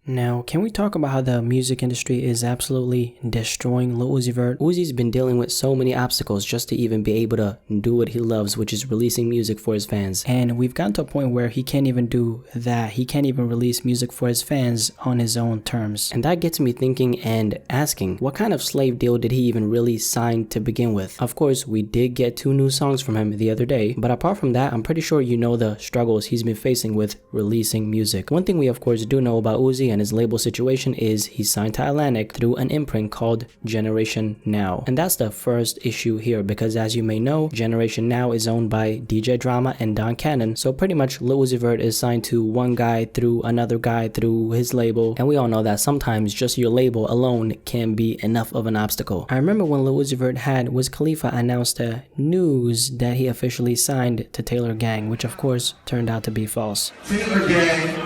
Now, can we talk about how the music industry is absolutely destroying Lil Uzi Vert? Uzi's been dealing with so many obstacles just to even be able to do what he loves, which is releasing music for his fans. And we've gotten to a point where he can't even do that. He can't even release music for his fans on his own terms. And that gets me thinking and asking, what kind of slave deal did he even really sign to begin with? Of course, we did get 2 new songs from him the other day, but apart from that, I'm pretty sure you know the struggles he's been facing with releasing music. One thing we of course do know about Uzi and his label situation is he's signed to Atlantic through an imprint called Generation Now. And that's the first issue here, because as you may know, Generation Now is owned by DJ Drama and Don Cannon. So pretty much Lil Uzi Vert is signed to one guy through another guy through his label. And we all know that sometimes just your label alone can be enough of an obstacle. I remember when Lil Uzi Vert had Wiz Khalifa announced the news that he officially signed to Taylor Gang, which of course turned out to be false. Taylor Gang.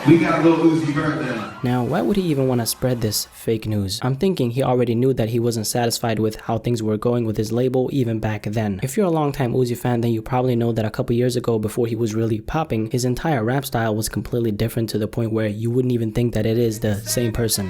We got Lil Uzi Vert now. Now, why would he even want to spread this fake news? I'm thinking he already knew that he wasn't satisfied with how things were going with his label even back then. If you're a longtime Uzi fan, then you probably know that a couple years ago, before he was really popping, his entire rap style was completely different to the point where you wouldn't even think that it is the same person.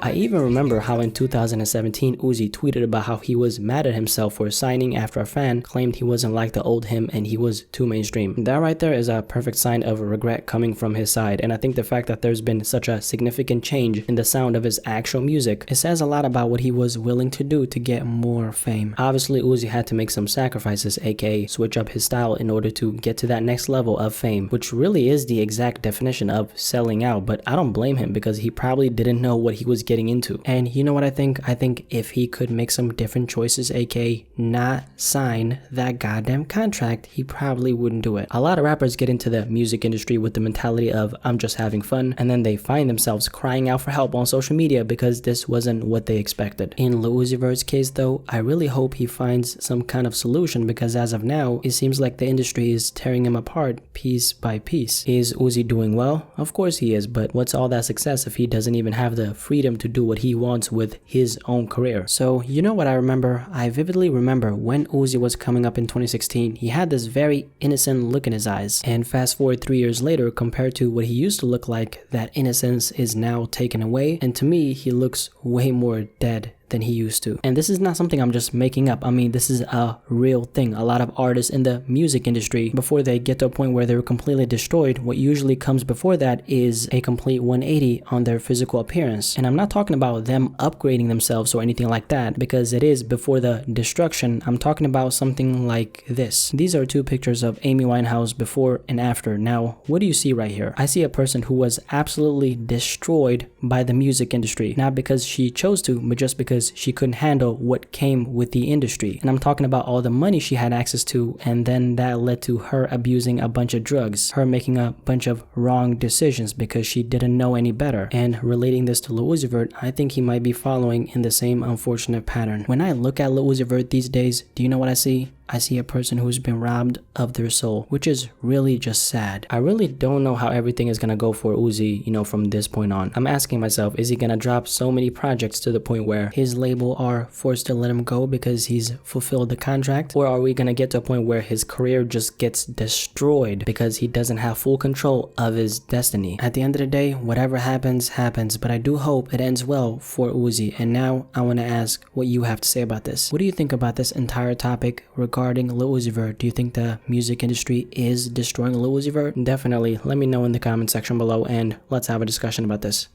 I even remember how in 2017, Uzi tweeted about how he was mad at himself for signing after a fan claimed he wasn't like the old him and he was too mainstream. That right there is a perfect sign of regret coming from his side, and I think the fact that there's been such a significant change in the sound of his actual music, it says a lot about what he was willing to do to get more fame. Obviously, Uzi had to make some sacrifices, aka switch up his style in order to get to that next level of fame, which really is the exact definition of selling out, but I don't blame him because he probably didn't know what he was getting into. And you know what I think? I think if he could make some different choices, aka not sign that goddamn contract, he probably wouldn't do it. A lot of rappers get into the music industry with the mentality of I'm just having fun, and then they find themselves crying out for help on social media because this wasn't what they expected. In Lil Uzi Vert's case though, I really hope he finds some kind of solution, because as of now, it seems like the industry is tearing him apart piece by piece. Is Uzi doing well? Of course he is, but what's all that success if he doesn't even have the freedom to do what he wants with his own career? So you know what I remember? I vividly remember when Uzi was coming up in 2016, he had this very innocent look in his eyes, and fast forward 3 years later, compared to what he used to look like, that innocence is now taken away, and to me he looks way more dead than he used to. And this is not something I'm just making up. I mean, this is a real thing. A lot of artists in the music industry, before they get to a point where they're completely destroyed, what usually comes before that is a complete 180 on their physical appearance. And I'm not talking about them upgrading themselves or anything like that, because it is before the destruction. I'm talking about something like this. These are 2 pictures of Amy Winehouse before and after. Now, what do you see right here? I see a person who was absolutely destroyed by the music industry, not because she chose to, but just because she couldn't handle what came with the industry. And I'm talking about all the money she had access to, and then that led to her abusing a bunch of drugs, her making a bunch of wrong decisions because she didn't know any better. And relating this to Lil Uzi Vert, I think he might be following in the same unfortunate pattern. When I look at Lil Uzi Vert these days, do you know what I see? I see a person who's been robbed of their soul, which is really just sad. I really don't know how everything is gonna go for Uzi, from this point on. I'm asking myself, is he gonna drop so many projects to the point where his label are forced to let him go because he's fulfilled the contract? Or are we gonna get to a point where his career just gets destroyed because he doesn't have full control of his destiny? At the end of the day, whatever happens, happens, but I do hope it ends well for Uzi. And now I wanna ask what you have to say about this. What do you think about this entire topic regarding Lil Uzi Vert? Do you think the music industry is destroying Lil Uzi Vert? Definitely let me know in the comment section below, and let's have a discussion about this.